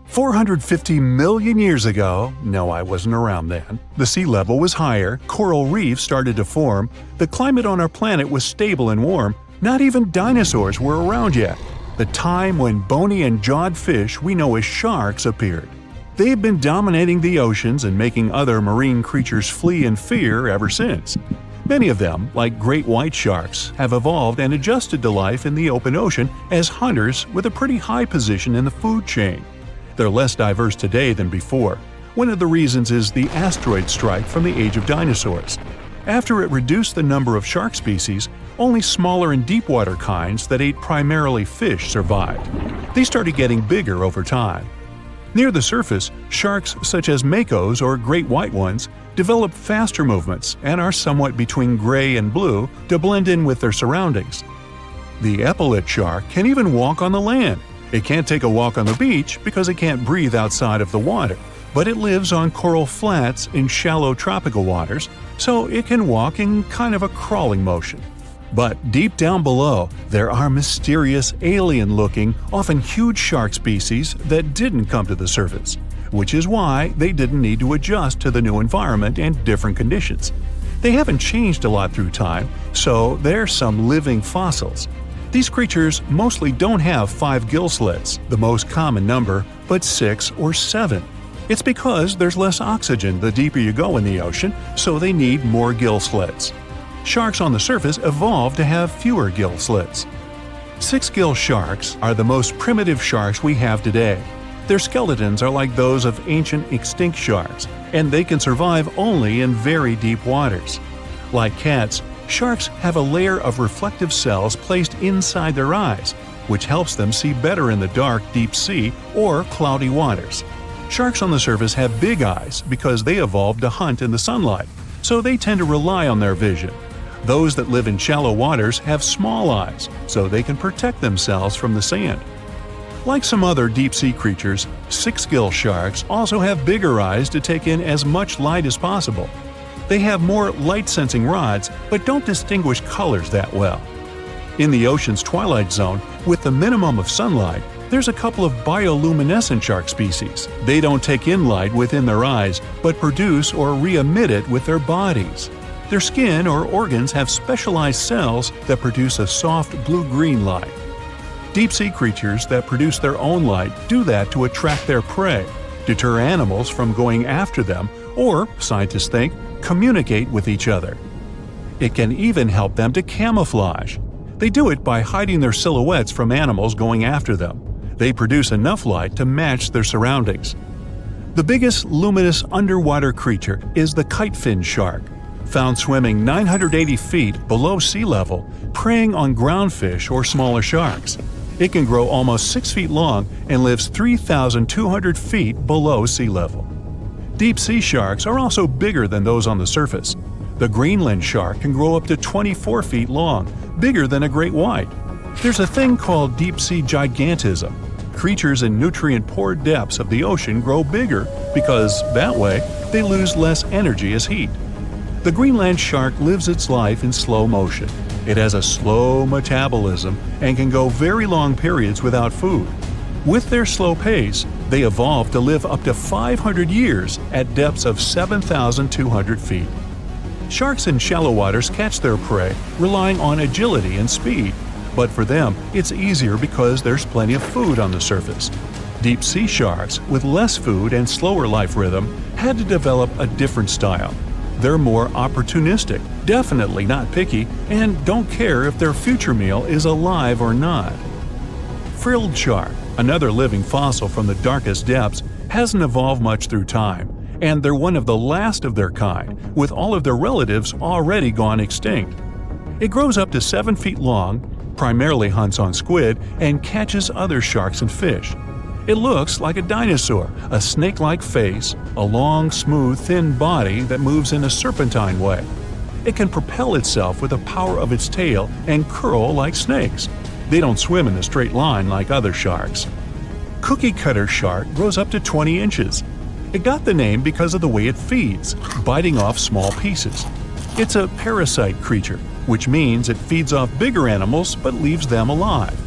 450 million years ago, no, I wasn't around then, the sea level was higher, coral reefs started to form, the climate on our planet was stable and warm, not even dinosaurs were around yet. The time when bony and jawed fish we know as sharks appeared. They've been dominating the oceans and making other marine creatures flee in fear ever since. Many of them, like great white sharks, have evolved and adjusted to life in the open ocean as hunters with a pretty high position in the food chain. They're less diverse today than before. One of the reasons is the asteroid strike from the age of dinosaurs. After it reduced the number of shark species, only smaller and deep-water kinds that ate primarily fish survived. They started getting bigger over time. Near the surface, sharks such as makos or great white ones develop faster movements and are somewhat between gray and blue to blend in with their surroundings. The epaulet shark can even walk on the land. It can't take a walk on the beach because it can't breathe outside of the water, but it lives on coral flats in shallow tropical waters, so it can walk in kind of a crawling motion. But deep down below, there are mysterious, alien-looking, often huge shark species that didn't come to the surface, which is why they didn't need to adjust to the new environment and different conditions. They haven't changed a lot through time, so they're some living fossils. These creatures mostly don't have 5 gill slits, the most common number, but 6 or 7. It's because there's less oxygen the deeper you go in the ocean, so they need more gill slits. Sharks on the surface evolved to have fewer gill slits. 6-gill sharks are the most primitive sharks we have today. Their skeletons are like those of ancient extinct sharks, and they can survive only in very deep waters. Like cats, sharks have a layer of reflective cells placed inside their eyes, which helps them see better in the dark, deep sea or cloudy waters. Sharks on the surface have big eyes because they evolved to hunt in the sunlight, so they tend to rely on their vision. Those that live in shallow waters have small eyes, so they can protect themselves from the sand. Like some other deep-sea creatures, 6-gill sharks also have bigger eyes to take in as much light as possible. They have more light-sensing rods, but don't distinguish colors that well. In the ocean's twilight zone, with the minimum of sunlight, there's a couple of bioluminescent shark species. They don't take in light within their eyes, but produce or re-emit it with their bodies. Their skin or organs have specialized cells that produce a soft blue-green light. Deep-sea creatures that produce their own light do that to attract their prey, deter animals from going after them, or, scientists think, communicate with each other. It can even help them to camouflage. They do it by hiding their silhouettes from animals going after them. They produce enough light to match their surroundings. The biggest luminous underwater creature is the kitefin shark, found swimming 980 feet below sea level, preying on groundfish or smaller sharks. It can grow almost 6 feet long and lives 3,200 feet below sea level. Deep-sea sharks are also bigger than those on the surface. The Greenland shark can grow up to 24 feet long, bigger than a great white. There's a thing called deep-sea gigantism. Creatures in nutrient-poor depths of the ocean grow bigger because, that way, they lose less energy as heat. The Greenland shark lives its life in slow motion. It has a slow metabolism and can go very long periods without food. With their slow pace, they evolved to live up to 500 years at depths of 7,200 feet. Sharks in shallow waters catch their prey relying on agility and speed, but for them, it's easier because there's plenty of food on the surface. Deep-sea sharks, with less food and slower life rhythm, had to develop a different style. They're more opportunistic, definitely not picky, and don't care if their future meal is alive or not. Frilled shark, another living fossil from the darkest depths, hasn't evolved much through time, and they're one of the last of their kind, with all of their relatives already gone extinct. It grows up to 7 feet long, primarily hunts on squid, and catches other sharks and fish. It looks like a dinosaur, a snake-like face, a long, smooth, thin body that moves in a serpentine way. It can propel itself with the power of its tail and curl like snakes. They don't swim in a straight line like other sharks. Cookie-cutter shark grows up to 20 inches. It got the name because of the way it feeds, biting off small pieces. It's a parasite creature, which means it feeds off bigger animals but leaves them alive.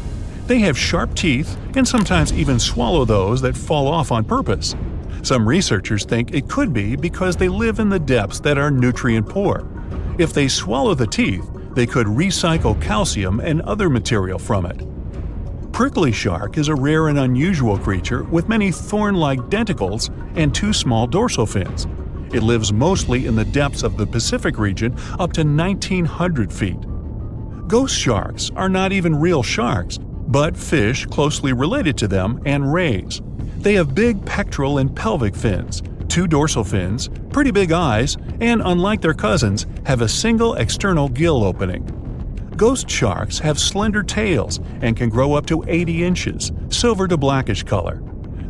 They have sharp teeth and sometimes even swallow those that fall off on purpose. Some researchers think it could be because they live in the depths that are nutrient poor. If they swallow the teeth, they could recycle calcium and other material from it. Prickly shark is a rare and unusual creature with many thorn-like denticles and 2 small dorsal fins. It lives mostly in the depths of the Pacific region up to 1,900 feet. Ghost sharks are not even real sharks, but fish closely related to them and rays. They have big pectoral and pelvic fins, 2 dorsal fins, pretty big eyes, and unlike their cousins, have a single external gill opening. Ghost sharks have slender tails and can grow up to 80 inches, silver to blackish color.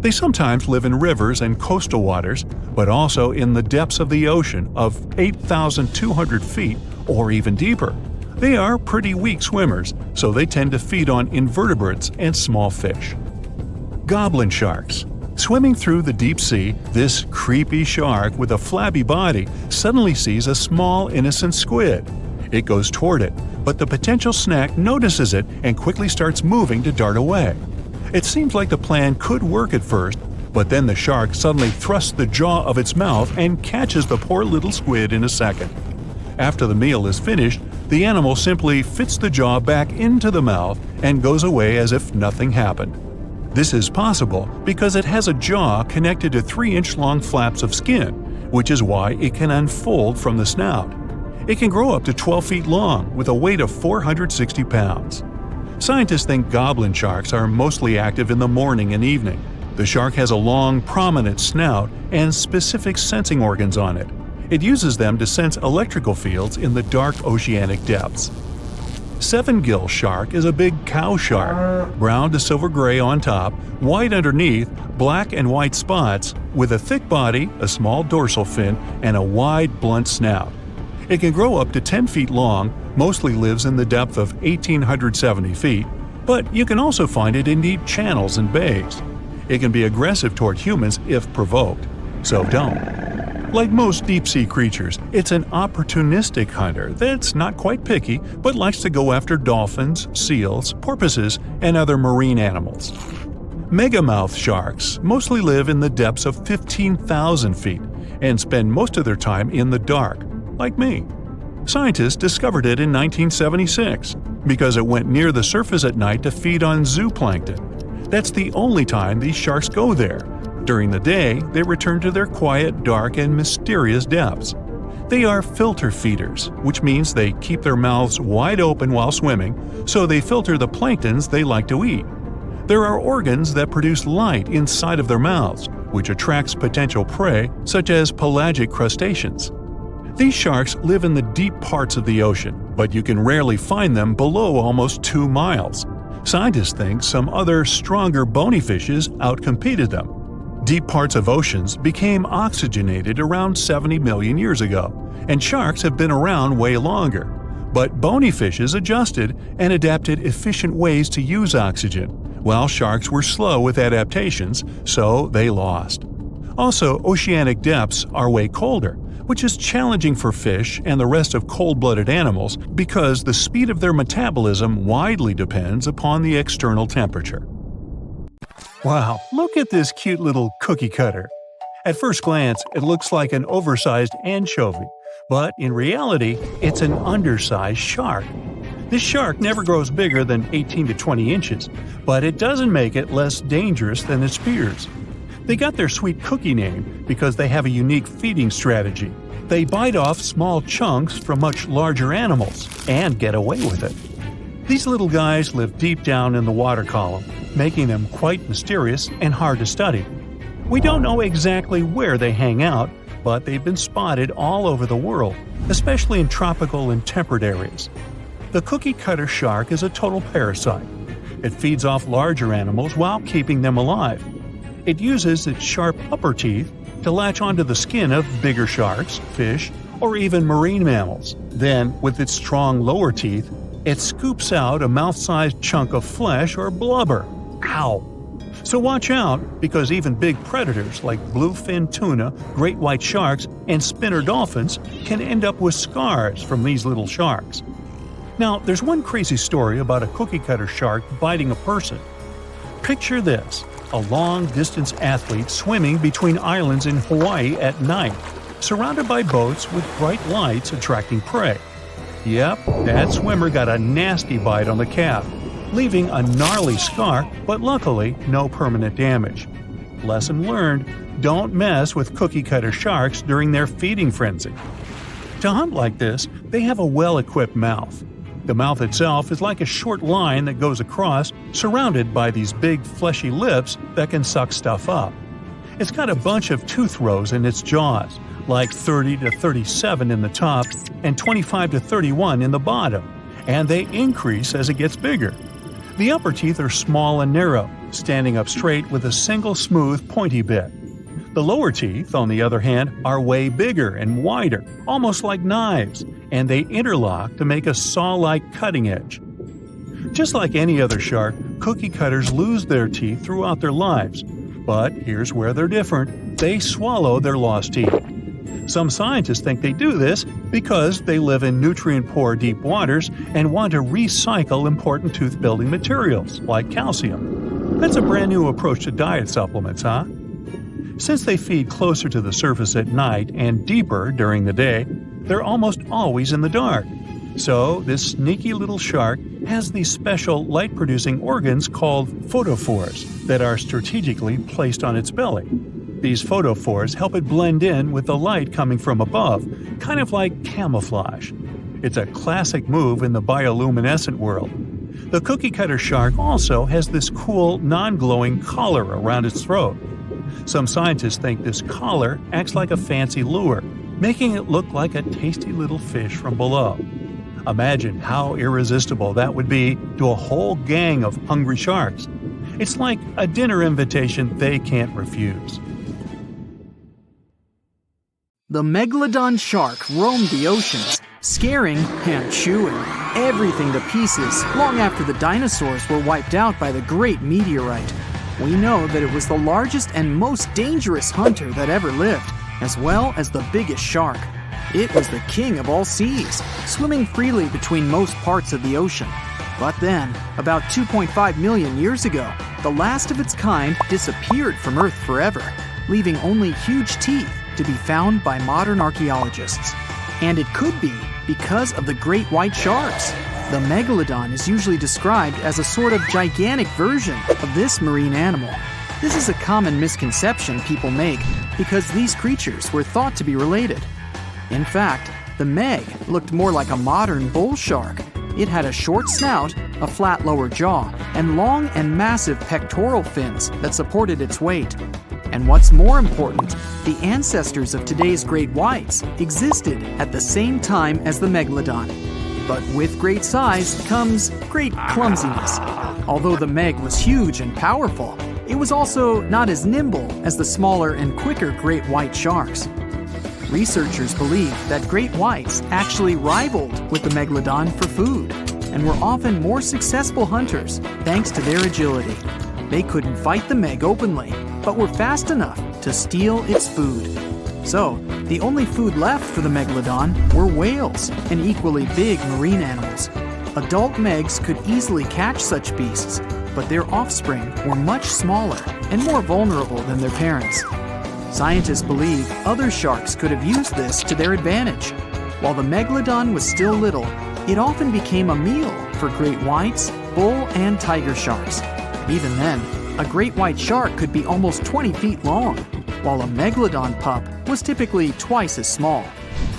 They sometimes live in rivers and coastal waters, but also in the depths of the ocean of 8,200 feet or even deeper. They are pretty weak swimmers, so they tend to feed on invertebrates and small fish. Goblin sharks. Swimming through the deep sea, this creepy shark with a flabby body suddenly sees a small, innocent squid. It goes toward it, but the potential snack notices it and quickly starts moving to dart away. It seems like the plan could work at first, but then the shark suddenly thrusts the jaw of its mouth and catches the poor little squid in a second. After the meal is finished, the animal simply fits the jaw back into the mouth and goes away as if nothing happened. This is possible because it has a jaw connected to 3-inch-long flaps of skin, which is why it can unfold from the snout. It can grow up to 12 feet long with a weight of 460 pounds. Scientists think goblin sharks are mostly active in the morning and evening. The shark has a long, prominent snout and specific sensing organs on it. It uses them to sense electrical fields in the dark oceanic depths. Seven-gill shark is a big cow shark, brown to silver-gray on top, white underneath, black and white spots, with a thick body, a small dorsal fin, and a wide, blunt snout. It can grow up to 10 feet long, mostly lives in the depth of 1,870 feet, but you can also find it in deep channels and bays. It can be aggressive toward humans if provoked, so don't. Like most deep-sea creatures, it's an opportunistic hunter that's not quite picky but likes to go after dolphins, seals, porpoises, and other marine animals. Megamouth sharks mostly live in the depths of 15,000 feet and spend most of their time in the dark, like me. Scientists discovered it in 1976 because it went near the surface at night to feed on zooplankton. That's the only time these sharks go there. During the day, they return to their quiet, dark, and mysterious depths. They are filter feeders, which means they keep their mouths wide open while swimming, so they filter the planktons they like to eat. There are organs that produce light inside of their mouths, which attracts potential prey, such as pelagic crustaceans. These sharks live in the deep parts of the ocean, but you can rarely find them below almost 2 miles. Scientists think some other, stronger bony fishes outcompeted them. Deep parts of oceans became oxygenated around 70 million years ago, and sharks have been around way longer. But bony fishes adjusted and adapted efficient ways to use oxygen, while sharks were slow with adaptations, so they lost. Also, oceanic depths are way colder, which is challenging for fish and the rest of cold-blooded animals because the speed of their metabolism widely depends upon the external temperature. Wow, look at this cute little cookie cutter. At first glance, it looks like an oversized anchovy, but in reality, it's an undersized shark. This shark never grows bigger than 18 to 20 inches, but it doesn't make it less dangerous than its peers. They got their sweet cookie name because they have a unique feeding strategy. They bite off small chunks from much larger animals and get away with it. These little guys live deep down in the water column, making them quite mysterious and hard to study. We don't know exactly where they hang out, but they've been spotted all over the world, especially in tropical and temperate areas. The cookie cutter shark is a total parasite. It feeds off larger animals while keeping them alive. It uses its sharp upper teeth to latch onto the skin of bigger sharks, fish, or even marine mammals. Then, with its strong lower teeth, it scoops out a mouth-sized chunk of flesh or blubber. Ow! So watch out, because even big predators like bluefin tuna, great white sharks, and spinner dolphins can end up with scars from these little sharks. Now, there's one crazy story about a cookie-cutter shark biting a person. Picture this: a long-distance athlete swimming between islands in Hawaii at night, surrounded by boats with bright lights attracting prey. Yep, that swimmer got a nasty bite on the calf, leaving a gnarly scar, but luckily no permanent damage. Lesson learned: don't mess with cookie-cutter sharks during their feeding frenzy. To hunt like this, they have a well-equipped mouth. The mouth itself is like a short line that goes across, surrounded by these big fleshy lips that can suck stuff up. It's got a bunch of tooth rows in its jaws, like 30 to 37 in the top and 25 to 31 in the bottom, and they increase as it gets bigger. The upper teeth are small and narrow, standing up straight with a single smooth, pointy bit. The lower teeth, on the other hand, are way bigger and wider, almost like knives, and they interlock to make a saw-like cutting edge. Just like any other shark, cookie cutters lose their teeth throughout their lives. But here's where they're different: they swallow their lost teeth. Some scientists think they do this because they live in nutrient-poor deep waters and want to recycle important tooth-building materials, like calcium. That's a brand new approach to diet supplements, huh? Since they feed closer to the surface at night and deeper during the day, they're almost always in the dark. So, this sneaky little shark has these special light-producing organs called photophores that are strategically placed on its belly. These photophores help it blend in with the light coming from above, kind of like camouflage. It's a classic move in the bioluminescent world. The cookie-cutter shark also has this cool, non-glowing collar around its throat. Some scientists think this collar acts like a fancy lure, making it look like a tasty little fish from below. Imagine how irresistible that would be to a whole gang of hungry sharks. It's like a dinner invitation they can't refuse. The megalodon shark roamed the oceans, scaring and chewing everything to pieces long after the dinosaurs were wiped out by the great meteorite. We know that it was the largest and most dangerous hunter that ever lived, as well as the biggest shark. It was the king of all seas, swimming freely between most parts of the ocean. But then, about 2.5 million years ago, the last of its kind disappeared from Earth forever, leaving only huge teeth to be found by modern archaeologists. And it could be because of the great white sharks. The megalodon is usually described as a sort of gigantic version of this marine animal. This is a common misconception people make because these creatures were thought to be related. In fact, the meg looked more like a modern bull shark. It had a short snout, a flat lower jaw, and long and massive pectoral fins that supported its weight. And what's more important, the ancestors of today's great whites existed at the same time as the megalodon. But with great size comes great clumsiness. Although the meg was huge and powerful, it was also not as nimble as the smaller and quicker great white sharks. Researchers believe that great whites actually rivaled with the megalodon for food and were often more successful hunters thanks to their agility. They couldn't fight the meg openly, but were fast enough to steal its food. So, the only food left for the megalodon were whales and equally big marine animals. Adult megs could easily catch such beasts, but their offspring were much smaller and more vulnerable than their parents. Scientists believe other sharks could have used this to their advantage. While the megalodon was still little, it often became a meal for great whites, bull, and tiger sharks. Even then, a great white shark could be almost 20 feet long, while a megalodon pup was typically twice as small.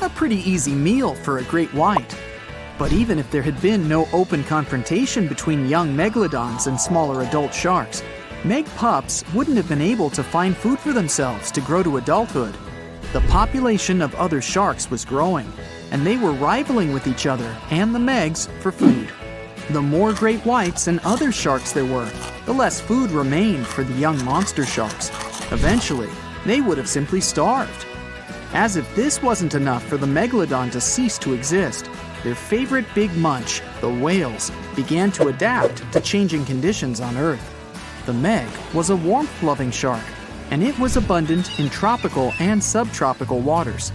A pretty easy meal for a great white. But even if there had been no open confrontation between young megalodons and smaller adult sharks, meg pups wouldn't have been able to find food for themselves to grow to adulthood. The population of other sharks was growing, and they were rivaling with each other and the megs for food. The more great whites and other sharks there were, the less food remained for the young monster sharks. Eventually, they would have simply starved. As if this wasn't enough for the megalodon to cease to exist, their favorite big munch, the whales, began to adapt to changing conditions on Earth. The meg was a warmth-loving shark, and it was abundant in tropical and subtropical waters.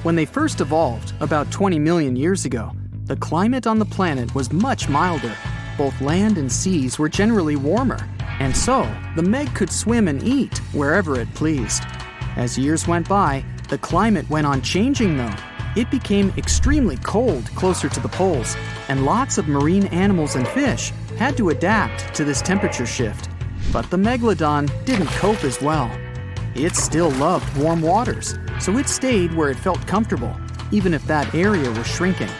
When they first evolved, about 20 million years ago, The climate on the planet was much milder. Both land and seas were generally warmer, and so the Meg could swim and eat wherever it pleased. As years went by, the climate went on changing though. It became extremely cold closer to the poles, and lots of marine animals and fish had to adapt to this temperature shift. But the megalodon didn't cope as well. It still loved warm waters, so it stayed where it felt comfortable, even if that area was shrinking.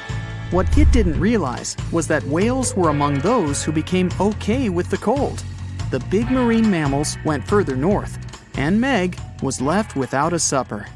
What it didn't realize was that whales were among those who became okay with the cold. The big marine mammals went further north, and Meg was left without a supper.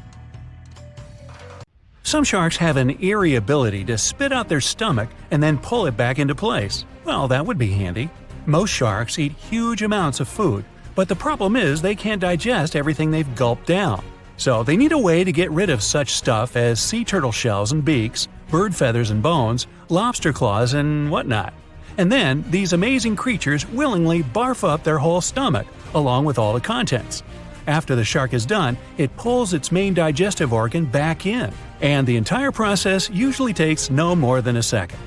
Some sharks have an eerie ability to spit out their stomach and then pull it back into place. Well, that would be handy. Most sharks eat huge amounts of food, but the problem is they can't digest everything they've gulped down. So they need a way to get rid of such stuff as sea turtle shells and beaks, bird feathers and bones, lobster claws and whatnot. And then these amazing creatures willingly barf up their whole stomach, along with all the contents. After the shark is done, it pulls its main digestive organ back in, and the entire process usually takes no more than a second.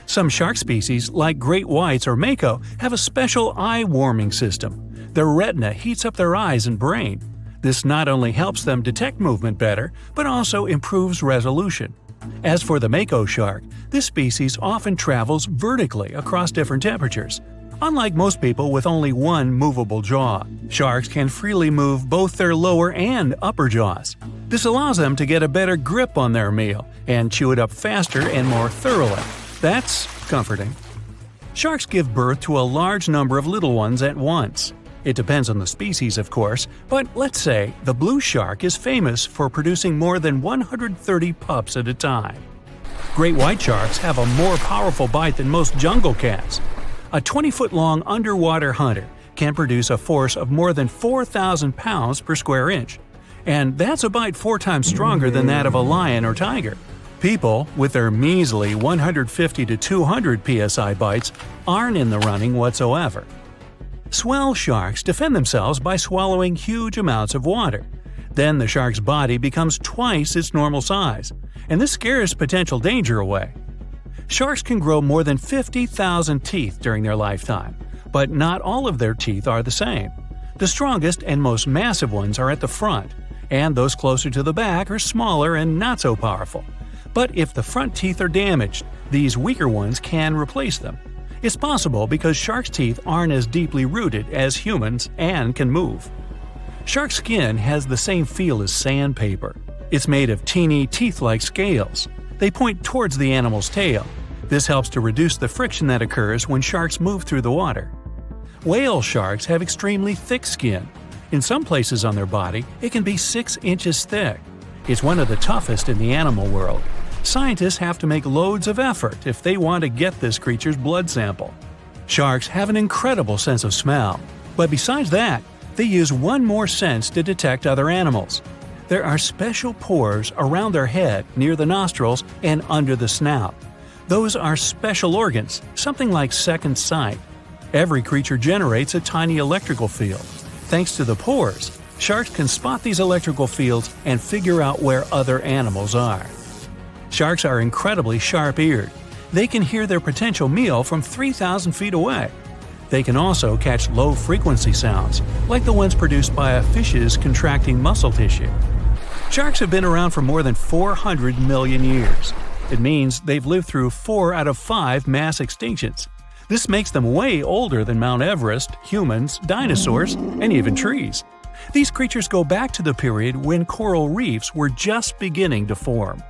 Some shark species, like great whites or mako, have a special eye-warming system. Their retina heats up their eyes and brain. This not only helps them detect movement better, but also improves resolution. As for the mako shark, this species often travels vertically across different temperatures. Unlike most people with only one movable jaw, sharks can freely move both their lower and upper jaws. This allows them to get a better grip on their meal and chew it up faster and more thoroughly. That's comforting. Sharks give birth to a large number of little ones at once. It depends on the species, of course, but let's say the blue shark is famous for producing more than 130 pups at a time. Great white sharks have a more powerful bite than most jungle cats. A 20-foot-long underwater hunter can produce a force of more than 4,000 pounds per square inch. And that's a bite 4 times stronger than that of a lion or tiger. People, with their measly 150 to 200 psi bites, aren't in the running whatsoever. Swell sharks defend themselves by swallowing huge amounts of water. Then the shark's body becomes twice its normal size, and this scares potential danger away. Sharks can grow more than 50,000 teeth during their lifetime, but not all of their teeth are the same. The strongest and most massive ones are at the front, and those closer to the back are smaller and not so powerful. But if the front teeth are damaged, these weaker ones can replace them. It's possible because sharks' teeth aren't as deeply rooted as humans and can move. Shark skin has the same feel as sandpaper. It's made of teeny, teeth-like scales. They point towards the animal's tail. This helps to reduce the friction that occurs when sharks move through the water. Whale sharks have extremely thick skin. In some places on their body, it can be 6 inches thick. It's one of the toughest in the animal world. Scientists have to make loads of effort if they want to get this creature's blood sample. Sharks have an incredible sense of smell, but besides that, they use one more sense to detect other animals. There are special pores around their head, near the nostrils, and under the snout. Those are special organs, something like second sight. Every creature generates a tiny electrical field. Thanks to the pores, sharks can spot these electrical fields and figure out where other animals are. Sharks are incredibly sharp-eared. They can hear their potential meal from 3,000 feet away. They can also catch low-frequency sounds, like the ones produced by a fish's contracting muscle tissue. Sharks have been around for more than 400 million years. It means they've lived through 4 out of 5 mass extinctions. This makes them way older than Mount Everest, humans, dinosaurs, and even trees. These creatures go back to the period when coral reefs were just beginning to form.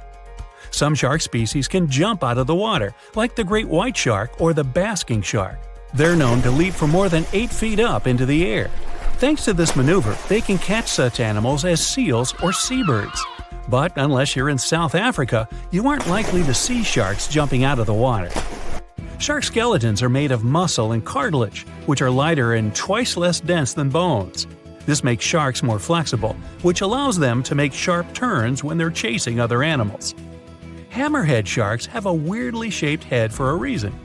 Some shark species can jump out of the water, like the great white shark or the basking shark. They're known to leap from more than 8 feet up into the air. Thanks to this maneuver, they can catch such animals as seals or seabirds. But unless you're in South Africa, you aren't likely to see sharks jumping out of the water. Shark skeletons are made of muscle and cartilage, which are lighter and twice less dense than bones. This makes sharks more flexible, which allows them to make sharp turns when they're chasing other animals. Hammerhead sharks have a weirdly shaped head for a reason.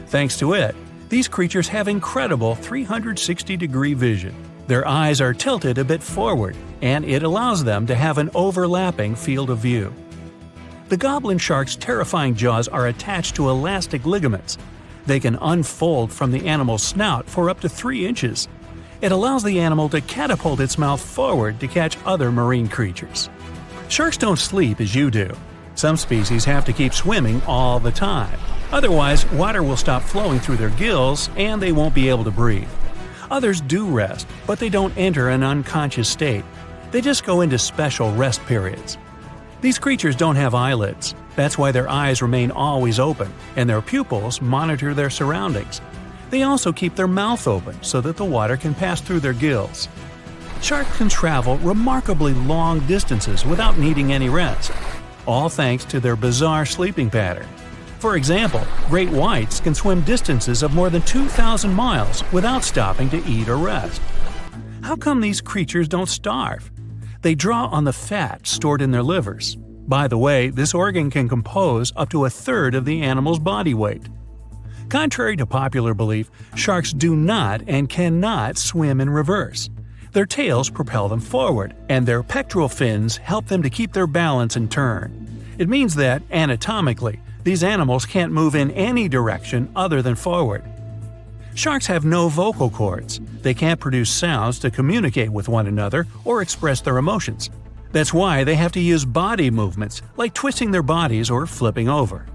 Thanks to it, these creatures have incredible 360-degree vision. Their eyes are tilted a bit forward, and it allows them to have an overlapping field of view. The goblin shark's terrifying jaws are attached to elastic ligaments. They can unfold from the animal's snout for up to 3 inches. It allows the animal to catapult its mouth forward to catch other marine creatures. Sharks don't sleep as you do. Some species have to keep swimming all the time. Otherwise, water will stop flowing through their gills and they won't be able to breathe. Others do rest, but they don't enter an unconscious state. They just go into special rest periods. These creatures don't have eyelids. That's why their eyes remain always open, and their pupils monitor their surroundings. They also keep their mouth open so that the water can pass through their gills. Sharks can travel remarkably long distances without needing any rest, all thanks to their bizarre sleeping pattern. For example, great whites can swim distances of more than 2,000 miles without stopping to eat or rest. How come these creatures don't starve? They draw on the fat stored in their livers. By the way, this organ can compose up to a third of the animal's body weight. Contrary to popular belief, sharks do not and cannot swim in reverse. Their tails propel them forward, and their pectoral fins help them to keep their balance and turn. It means that, anatomically, these animals can't move in any direction other than forward. Sharks have no vocal cords. They can't produce sounds to communicate with one another or express their emotions. That's why they have to use body movements, like twisting their bodies or flipping over.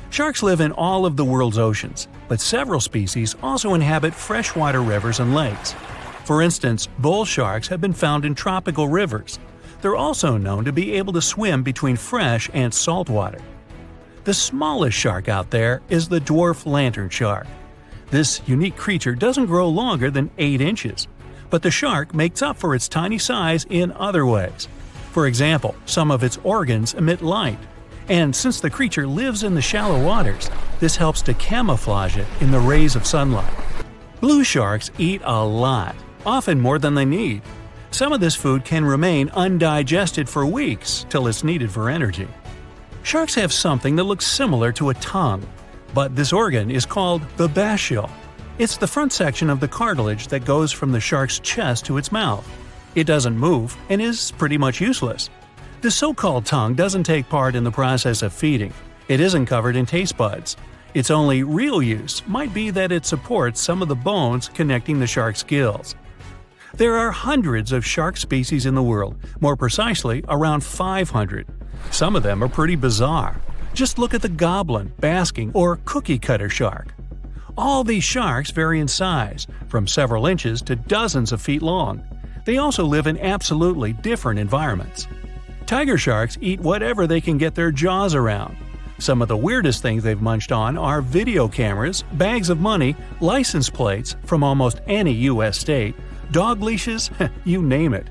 Sharks live in all of the world's oceans, but several species also inhabit freshwater rivers and lakes. For instance, bull sharks have been found in tropical rivers. They're also known to be able to swim between fresh and salt water. The smallest shark out there is the dwarf lantern shark. This unique creature doesn't grow longer than 8 inches, but the shark makes up for its tiny size in other ways. For example, some of its organs emit light, and since the creature lives in the shallow waters, this helps to camouflage it in the rays of sunlight. Blue sharks eat a lot, often more than they need. Some of this food can remain undigested for weeks till it's needed for energy. Sharks have something that looks similar to a tongue, but this organ is called the basial. It's the front section of the cartilage that goes from the shark's chest to its mouth. It doesn't move and is pretty much useless. The so-called tongue doesn't take part in the process of feeding. It isn't covered in taste buds. Its only real use might be that it supports some of the bones connecting the shark's gills. There are hundreds of shark species in the world, more precisely around 500. Some of them are pretty bizarre. Just look at the goblin, basking, or cookie-cutter shark. All these sharks vary in size, from several inches to dozens of feet long. They also live in absolutely different environments. Tiger sharks eat whatever they can get their jaws around. Some of the weirdest things they've munched on are video cameras, bags of money, license plates from almost any U.S. state, dog leashes, you name it.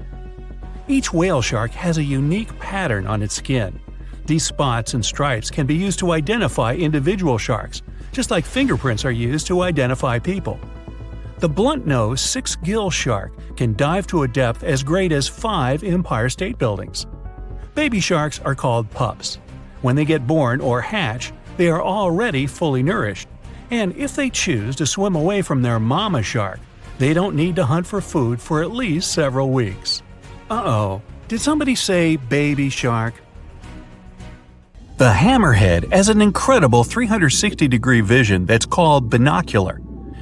Each whale shark has a unique pattern on its skin. These spots and stripes can be used to identify individual sharks, just like fingerprints are used to identify people. The blunt-nosed six-gill shark can dive to a depth as great as 5 Empire State Buildings. Baby sharks are called pups. When they get born or hatch, they are already fully nourished. And if they choose to swim away from their mama shark, they don't need to hunt for food for at least several weeks. Uh-oh, did somebody say baby shark? The hammerhead has an incredible 360-degree vision that's called binocular.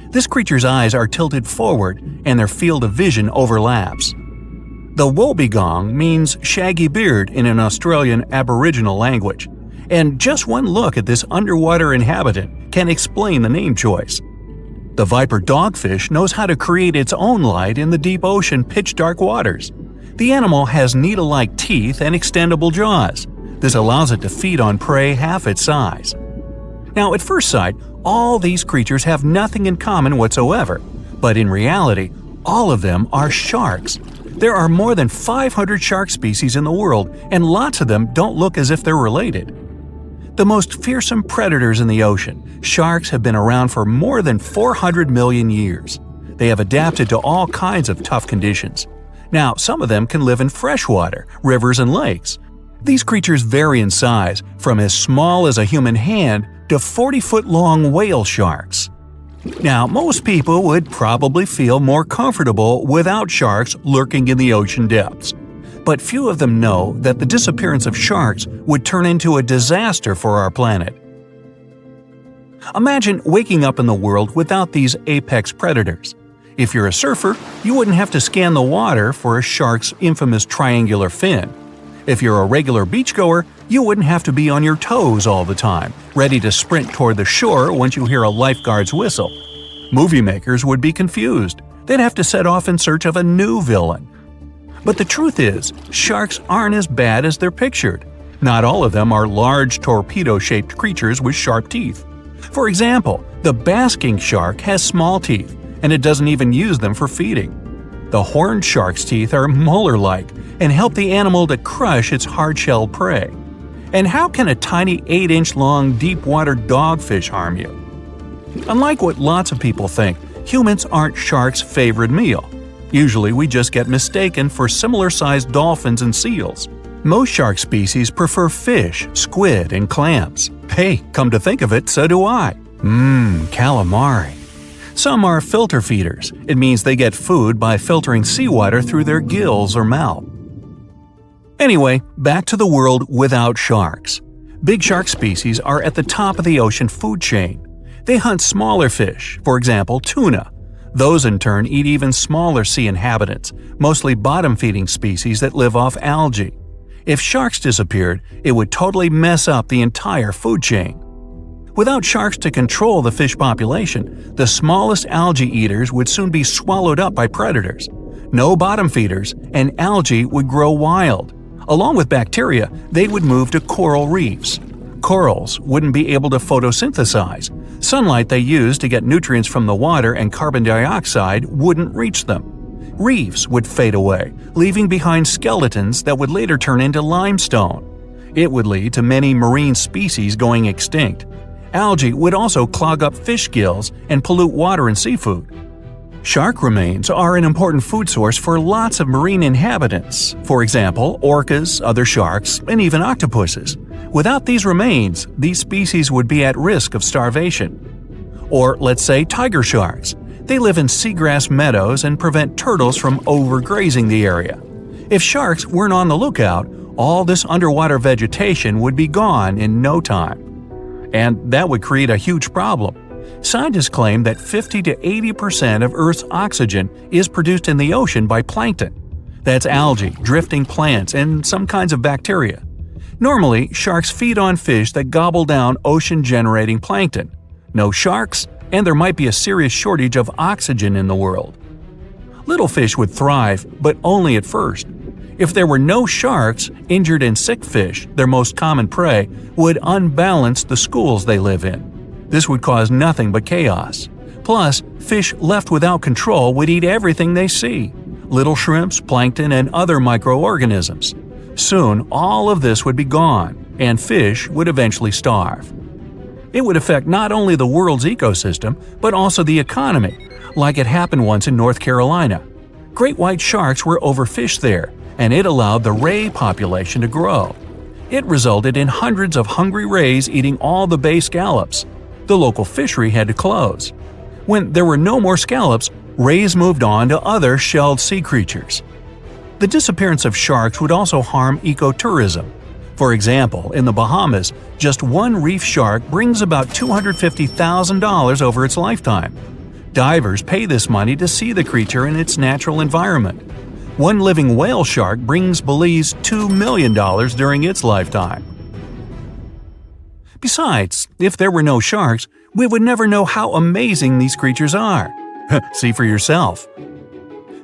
This creature's eyes are tilted forward and their field of vision overlaps. The wobbegong means shaggy beard in an Australian Aboriginal language, and just one look at this underwater inhabitant can explain the name choice. The viper dogfish knows how to create its own light in the deep ocean pitch-dark waters. The animal has needle-like teeth and extendable jaws. This allows it to feed on prey half its size. Now, at first sight, all these creatures have nothing in common whatsoever, but in reality, all of them are sharks. There are more than 500 shark species in the world, and lots of them don't look as if they're related. The most fearsome predators in the ocean, sharks have been around for more than 400 million years. They have adapted to all kinds of tough conditions. Now, some of them can live in freshwater, rivers, and lakes. These creatures vary in size, from as small as a human hand to 40-foot-long whale sharks. Now, most people would probably feel more comfortable without sharks lurking in the ocean depths. but few of them know that the disappearance of sharks would turn into a disaster for our planet. Imagine waking up in the world without these apex predators. If you're a surfer, you wouldn't have to scan the water for a shark's infamous triangular fin. If you're a regular beachgoer, you wouldn't have to be on your toes all the time, ready to sprint toward the shore once you hear a lifeguard's whistle. Movie makers would be confused. They'd have to set off in search of a new villain. But the truth is, sharks aren't as bad as they're pictured. Not all of them are large torpedo-shaped creatures with sharp teeth. For example, the basking shark has small teeth, and it doesn't even use them for feeding. The horned shark's teeth are molar-like and help the animal to crush its hard-shelled prey. And how can a tiny 8-inch-long deep-water dogfish harm you? Unlike what lots of people think, humans aren't sharks' favorite meal. Usually we just get mistaken for similar-sized dolphins and seals. Most shark species prefer fish, squid, and clams. Hey, come to think of it, so do I. Calamari. Some are filter feeders. It means they get food by filtering seawater through their gills or mouth. Anyway, back to the world without sharks. Big shark species are at the top of the ocean food chain. They hunt smaller fish, for example tuna. Those in turn eat even smaller sea inhabitants, mostly bottom-feeding species that live off algae. If sharks disappeared, it would totally mess up the entire food chain. Without sharks to control the fish population, the smallest algae eaters would soon be swallowed up by predators. No bottom feeders, and algae would grow wild. Along with bacteria, they would move to coral reefs. Corals wouldn't be able to photosynthesize. Sunlight they use to get nutrients from the water and carbon dioxide wouldn't reach them. Reefs would fade away, leaving behind skeletons that would later turn into limestone. It would lead to many marine species going extinct. Algae would also clog up fish gills and pollute water and seafood. Shark remains are an important food source for lots of marine inhabitants, for example, orcas, other sharks, and even octopuses. Without these remains, these species would be at risk of starvation. Or let's say tiger sharks. They live in seagrass meadows and prevent turtles from overgrazing the area. If sharks weren't on the lookout, all this underwater vegetation would be gone in no time. And that would create a huge problem. Scientists claim that 50 to 80% of Earth's oxygen is produced in the ocean by plankton. That's algae, drifting plants, and some kinds of bacteria. Normally, sharks feed on fish that gobble down ocean-generating plankton. No sharks, and there might be a serious shortage of oxygen in the world. Little fish would thrive, but only at first. If there were no sharks, injured and sick fish, their most common prey, would unbalance the schools they live in. This would cause nothing but chaos. Plus, fish left without control would eat everything they see – little shrimps, plankton, and other microorganisms. Soon, all of this would be gone, and fish would eventually starve. It would affect not only the world's ecosystem, but also the economy, like it happened once in North Carolina. Great white sharks were overfished there, and it allowed the ray population to grow. It resulted in hundreds of hungry rays eating all the bay scallops. The local fishery had to close. When there were no more scallops, rays moved on to other shelled sea creatures. The disappearance of sharks would also harm ecotourism. For example, in the Bahamas, just one reef shark brings about $250,000 over its lifetime. Divers pay this money to see the creature in its natural environment. One living whale shark brings Belize $2 million during its lifetime. Besides, if there were no sharks, we would never know how amazing these creatures are. See for yourself.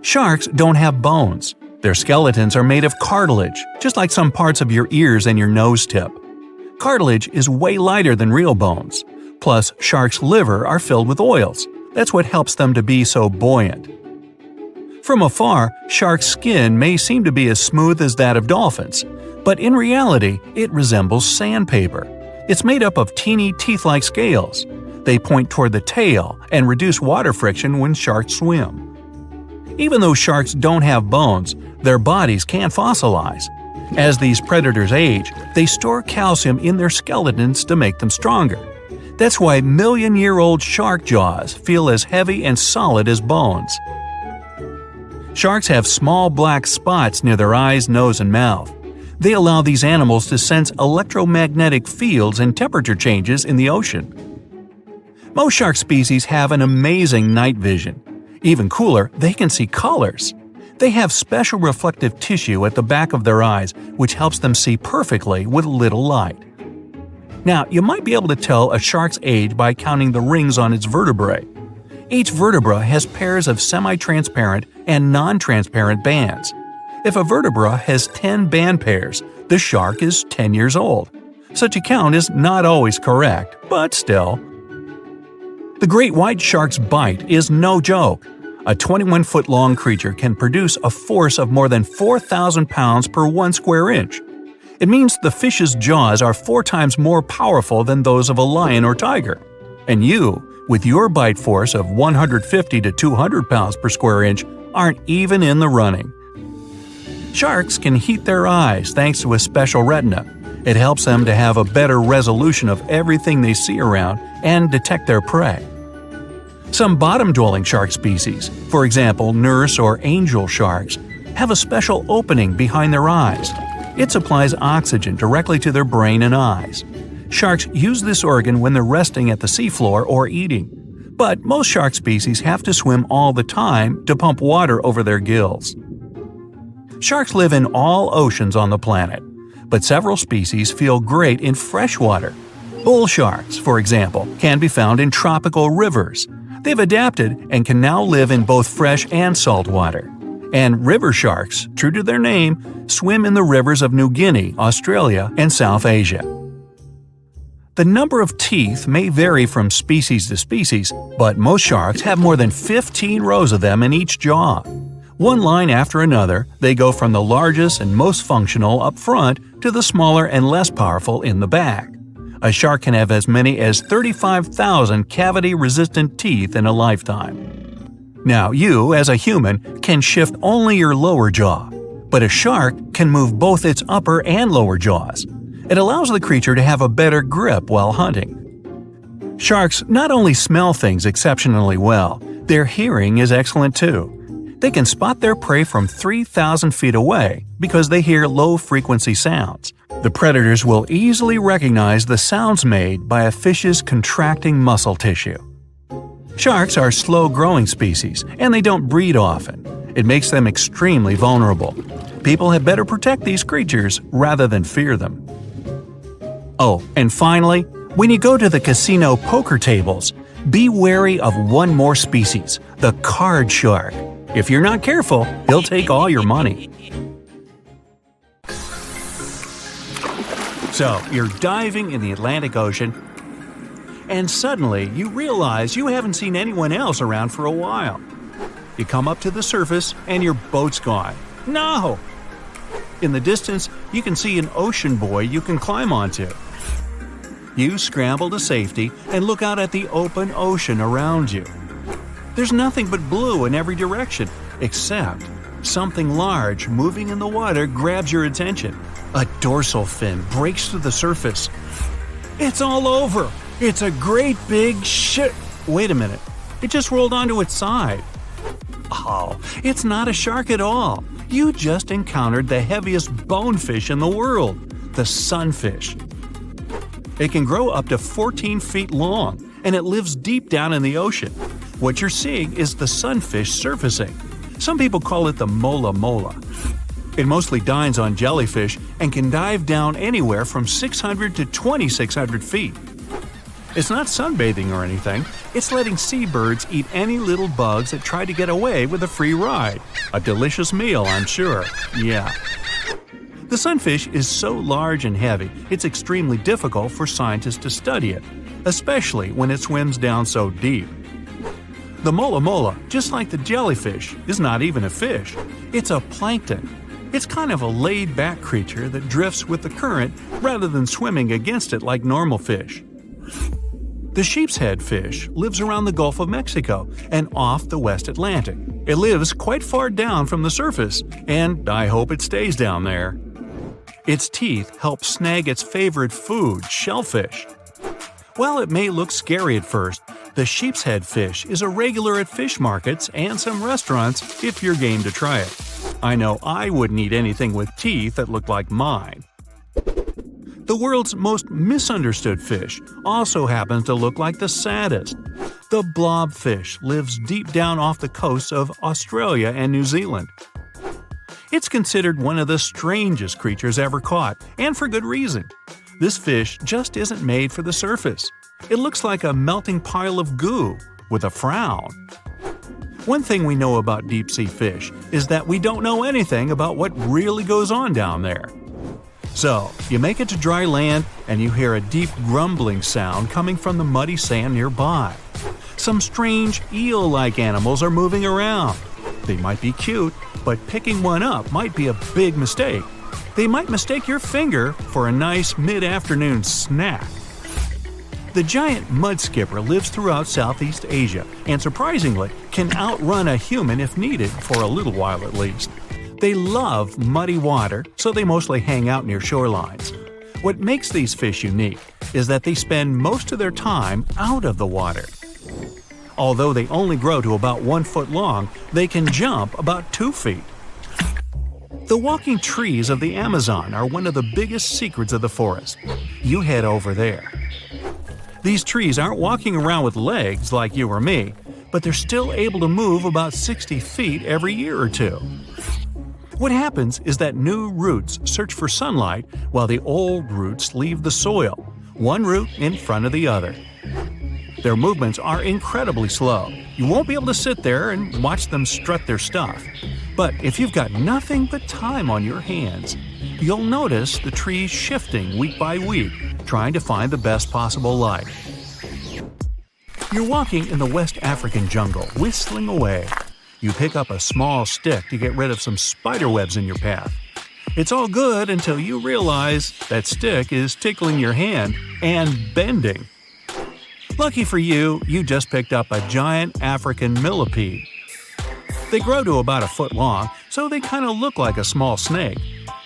Sharks don't have bones. Their skeletons are made of cartilage, just like some parts of your ears and your nose tip. Cartilage is way lighter than real bones. Plus, sharks' liver are filled with oils. That's what helps them to be so buoyant. From afar, sharks' skin may seem to be as smooth as that of dolphins, but in reality, it resembles sandpaper. It's made up of teeny teeth-like scales. They point toward the tail and reduce water friction when sharks swim. Even though sharks don't have bones, their bodies can fossilize. As these predators age, they store calcium in their skeletons to make them stronger. That's why million-year-old shark jaws feel as heavy and solid as bones. Sharks have small black spots near their eyes, nose, and mouth. They allow these animals to sense electromagnetic fields and temperature changes in the ocean. Most shark species have an amazing night vision. Even cooler, they can see colors. They have special reflective tissue at the back of their eyes, which helps them see perfectly with little light. Now, you might be able to tell a shark's age by counting the rings on its vertebrae. Each vertebra has pairs of semi-transparent and non-transparent bands. If a vertebra has 10 band pairs, the shark is 10 years old. Such a count is not always correct, but still. The great white shark's bite is no joke. A 21-foot-long creature can produce a force of more than 4,000 pounds per 1 square inch. It means the fish's jaws are 4 times more powerful than those of a lion or tiger. And you, with your bite force of 150 to 200 pounds per square inch, aren't even in the running. Sharks can heat their eyes thanks to a special retina. It helps them to have a better resolution of everything they see around and detect their prey. Some bottom-dwelling shark species, for example nurse or angel sharks, have a special opening behind their eyes. It supplies oxygen directly to their brain and eyes. Sharks use this organ when they're resting at the seafloor or eating. But most shark species have to swim all the time to pump water over their gills. Sharks live in all oceans on the planet, but several species feel great in freshwater. Bull sharks, for example, can be found in tropical rivers. They've adapted and can now live in both fresh and salt water. And river sharks, true to their name, swim in the rivers of New Guinea, Australia, and South Asia. The number of teeth may vary from species to species, but most sharks have more than 15 rows of them in each jaw. One line after another, they go from the largest and most functional up front to the smaller and less powerful in the back. A shark can have as many as 35,000 cavity-resistant teeth in a lifetime. Now, you, as a human, can shift only your lower jaw, but a shark can move both its upper and lower jaws. It allows the creature to have a better grip while hunting. Sharks not only smell things exceptionally well, their hearing is excellent too. They can spot their prey from 3,000 feet away because they hear low-frequency sounds. The predators will easily recognize the sounds made by a fish's contracting muscle tissue. Sharks are slow-growing species, and they don't breed often. It makes them extremely vulnerable. People had better protect these creatures rather than fear them. Oh, and finally, when you go to the casino poker tables, be wary of one more species, the card shark. If you're not careful, he'll take all your money. So, you're diving in the Atlantic Ocean, and suddenly you realize you haven't seen anyone else around for a while. You come up to the surface, and your boat's gone. No! In the distance, you can see an ocean buoy you can climb onto. You scramble to safety and look out at the open ocean around you. There's nothing but blue in every direction, except something large moving in the water grabs your attention. A dorsal fin breaks through the surface. It's all over! It's a great big shit. Wait a minute. It just rolled onto its side. Oh, it's not a shark at all. You just encountered the heaviest bonefish in the world, the sunfish. It can grow up to 14 feet long, and it lives deep down in the ocean. What you're seeing is the sunfish surfacing. Some people call it the mola mola. It mostly dines on jellyfish and can dive down anywhere from 600 to 2,600 feet. It's not sunbathing or anything, it's letting seabirds eat any little bugs that try to get away with a free ride. A delicious meal, I'm sure. Yeah. The sunfish is so large and heavy, it's extremely difficult for scientists to study it, especially when it swims down so deep. The mola mola, just like the jellyfish, is not even a fish. It's a plankton. It's kind of a laid-back creature that drifts with the current rather than swimming against it like normal fish. The sheep's head fish lives around the Gulf of Mexico and off the West Atlantic. It lives quite far down from the surface, and I hope it stays down there. Its teeth help snag its favorite food, shellfish. While it may look scary at first, The sheep's head fish is a regular at fish markets and some restaurants if you're game to try it. I know I wouldn't eat anything with teeth that looked like mine. The world's most misunderstood fish also happens to look like the saddest. The blobfish lives deep down off the coasts of Australia and New Zealand. It's considered one of the strangest creatures ever caught, and for good reason. This fish just isn't made for the surface. It looks like a melting pile of goo, with a frown. One thing we know about deep-sea fish is that we don't know anything about what really goes on down there. So, you make it to dry land and you hear a deep grumbling sound coming from the muddy sand nearby. Some strange eel-like animals are moving around. They might be cute, but picking one up might be a big mistake. They might mistake your finger for a nice mid-afternoon snack. The giant mud skipper lives throughout Southeast Asia and, surprisingly, can outrun a human if needed for a little while at least. They love muddy water, so they mostly hang out near shorelines. What makes these fish unique is that they spend most of their time out of the water. Although they only grow to about 1 foot long, they can jump about 2 feet. The walking trees of the Amazon are one of the biggest secrets of the forest. You head over there. These trees aren't walking around with legs like you or me, but they're still able to move about 60 feet every year or two. What happens is that new roots search for sunlight while the old roots leave the soil, one root in front of the other. Their movements are incredibly slow. You won't be able to sit there and watch them strut their stuff. But if you've got nothing but time on your hands, you'll notice the trees shifting week by week, trying to find the best possible light. You're walking in the West African jungle, whistling away. You pick up a small stick to get rid of some spider webs in your path. It's all good until you realize that stick is tickling your hand and bending. Lucky for you, you just picked up a giant African millipede. They grow to about 1 foot long, so they kind of look like a small snake.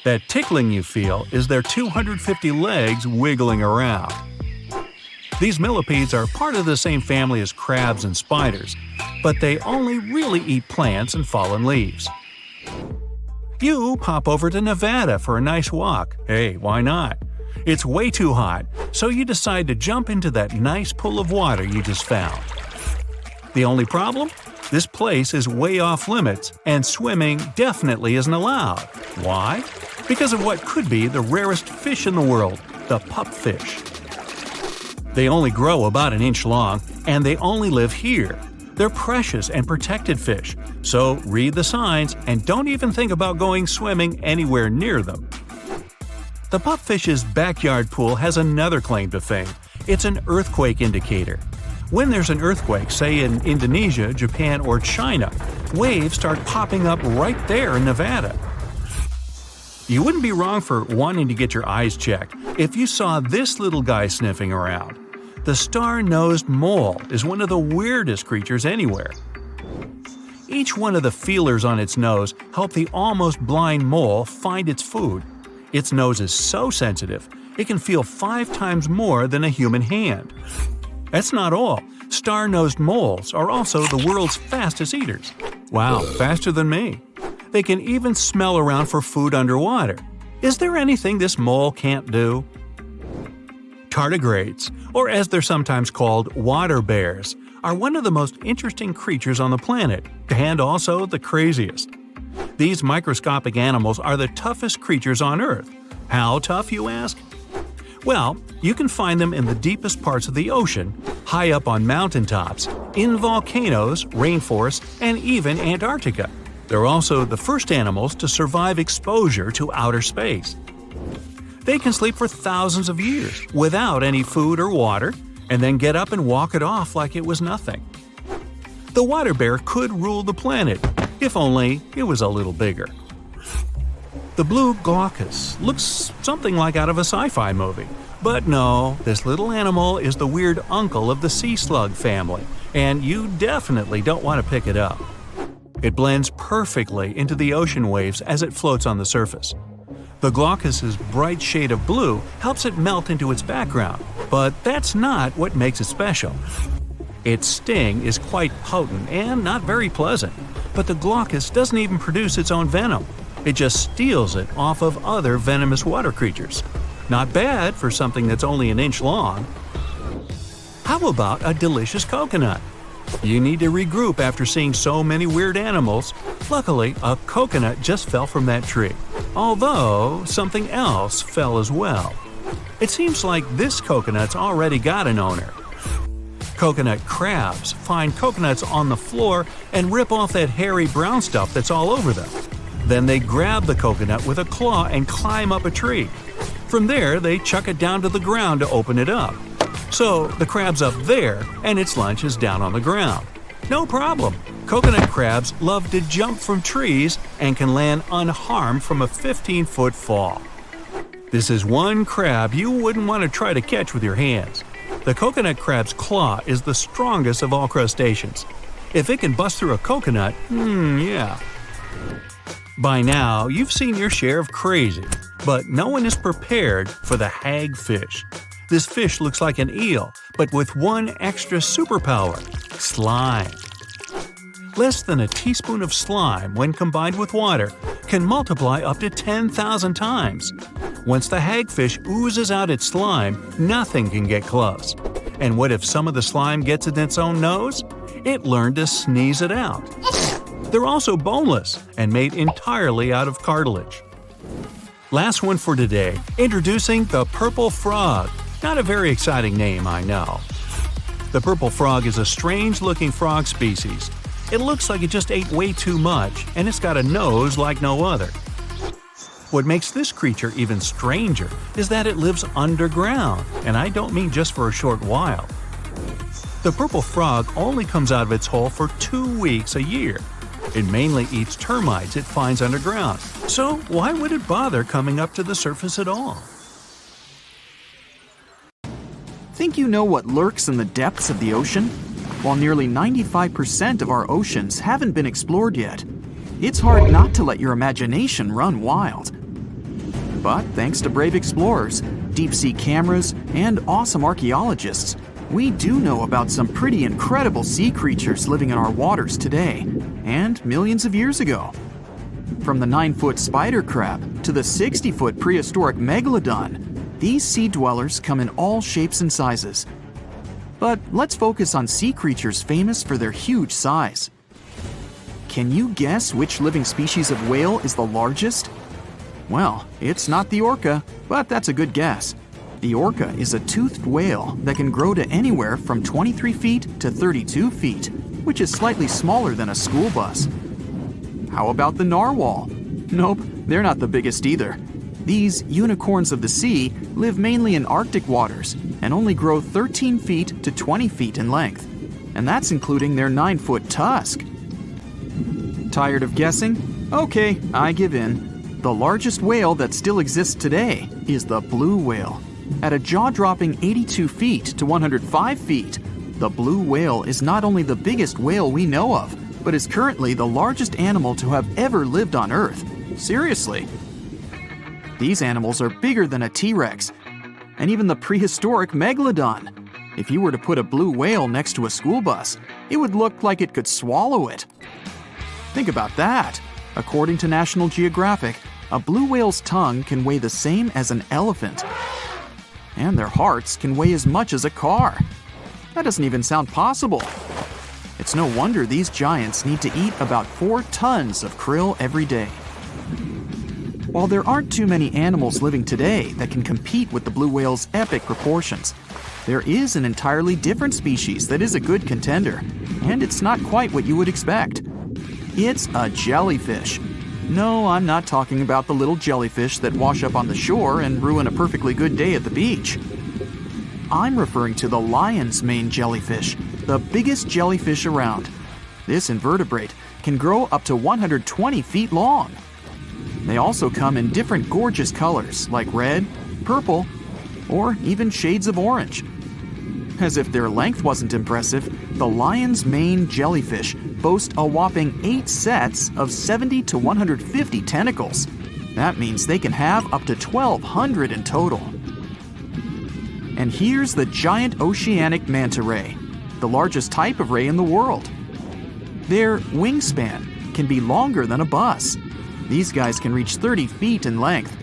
That tickling you feel is their 250 legs wiggling around. These millipedes are part of the same family as crabs and spiders, but they only really eat plants and fallen leaves. You pop over to Nevada for a nice walk. Hey, why not? It's way too hot, so you decide to jump into that nice pool of water you just found. The only problem? This place is way off limits, and swimming definitely isn't allowed. Why? Because of what could be the rarest fish in the world, the pupfish. They only grow about 1 inch long, and they only live here. They're precious and protected fish, so read the signs and don't even think about going swimming anywhere near them. The pupfish's backyard pool has another claim to fame. It's an earthquake indicator. When there's an earthquake, say in Indonesia, Japan, or China, waves start popping up right there in Nevada. You wouldn't be wrong for wanting to get your eyes checked if you saw this little guy sniffing around. The star-nosed mole is one of the weirdest creatures anywhere. Each one of the feelers on its nose help the almost blind mole find its food. Its nose is so sensitive, it can feel 5 times more than a human hand. That's not all. Star-nosed moles are also the world's fastest eaters. Wow, faster than me. They can even smell around for food underwater. Is there anything this mole can't do? Tardigrades, or as they're sometimes called, water bears, are one of the most interesting creatures on the planet, and also the craziest. These microscopic animals are the toughest creatures on Earth. How tough, you ask? Well, you can find them in the deepest parts of the ocean, high up on mountaintops, in volcanoes, rainforests, and even Antarctica. They're also the first animals to survive exposure to outer space. They can sleep for thousands of years without any food or water, and then get up and walk it off like it was nothing. The water bear could rule the planet, if only it was a little bigger. The blue glaucus looks something like out of a sci-fi movie. But no, this little animal is the weird uncle of the sea slug family, and you definitely don't want to pick it up. It blends perfectly into the ocean waves as it floats on the surface. The glaucus's bright shade of blue helps it melt into its background, but that's not what makes it special. Its sting is quite potent and not very pleasant, but the glaucus doesn't even produce its own venom. It just steals it off of other venomous water creatures. Not bad for something that's only an inch long. How about a delicious coconut? You need to regroup after seeing so many weird animals. Luckily, a coconut just fell from that tree, although something else fell as well. It seems like this coconut's already got an owner. Coconut crabs find coconuts on the floor and rip off that hairy brown stuff that's all over them. Then they grab the coconut with a claw and climb up a tree. From there, they chuck it down to the ground to open it up. So the crab's up there and its lunch is down on the ground. No problem. Coconut crabs love to jump from trees and can land unharmed from a 15-foot fall. This is one crab you wouldn't want to try to catch with your hands. The coconut crab's claw is the strongest of all crustaceans. If it can bust through a coconut, yeah. By now, you've seen your share of crazy, but no one is prepared for the hagfish. This fish looks like an eel, but with one extra superpower: slime. Less than a teaspoon of slime, when combined with water, can multiply up to 10,000 times. Once the hagfish oozes out its slime, nothing can get close. And what if some of the slime gets in its own nose? It learned to sneeze it out. They're also boneless and made entirely out of cartilage. Last one for today, introducing the purple frog. Not a very exciting name, I know. The purple frog is a strange-looking frog species. It looks like it just ate way too much, and it's got a nose like no other. What makes this creature even stranger is that it lives underground, and I don't mean just for a short while. The purple frog only comes out of its hole for 2 weeks a year. It mainly eats termites it finds underground, so why would it bother coming up to the surface at all? Think you know what lurks in the depths of the ocean? While nearly 95% of our oceans haven't been explored yet, it's hard not to let your imagination run wild. But thanks to brave explorers, deep-sea cameras, and awesome archaeologists, we do know about some pretty incredible sea creatures living in our waters today, and millions of years ago. From the 9-foot spider crab to the 60-foot prehistoric megalodon, these sea dwellers come in all shapes and sizes. But let's focus on sea creatures famous for their huge size. Can you guess which living species of whale is the largest? Well, it's not the orca, but that's a good guess. The orca is a toothed whale that can grow to anywhere from 23 feet to 32 feet, which is slightly smaller than a school bus. How about the narwhal? Nope, they're not the biggest either. These unicorns of the sea live mainly in Arctic waters and only grow 13 feet to 20 feet in length, and that's including their 9-foot tusk. Tired of guessing? Okay, I give in. The largest whale that still exists today is the blue whale. At a jaw-dropping 82 feet to 105 feet, the blue whale is not only the biggest whale we know of, but is currently the largest animal to have ever lived on Earth. Seriously. These animals are bigger than a T-Rex, and even the prehistoric megalodon. If you were to put a blue whale next to a school bus, it would look like it could swallow it. Think about that. According to National Geographic, a blue whale's tongue can weigh the same as an elephant. And their hearts can weigh as much as a car. That doesn't even sound possible. It's no wonder these giants need to eat about 4 tons of krill every day. While there aren't too many animals living today that can compete with the blue whale's epic proportions, there is an entirely different species that is a good contender, and it's not quite what you would expect. It's a jellyfish. No, I'm not talking about the little jellyfish that wash up on the shore and ruin a perfectly good day at the beach. I'm referring to the lion's mane jellyfish, the biggest jellyfish around. This invertebrate can grow up to 120 feet long. They also come in different gorgeous colors like red, purple, or even shades of orange. As if their length wasn't impressive, the lion's mane jellyfish boast a whopping 8 sets of 70 to 150 tentacles. That means they can have up to 1,200 in total. And here's the giant oceanic manta ray. the largest type of ray in the world. Their wingspan can be longer than a bus. These guys can reach 30 feet in length.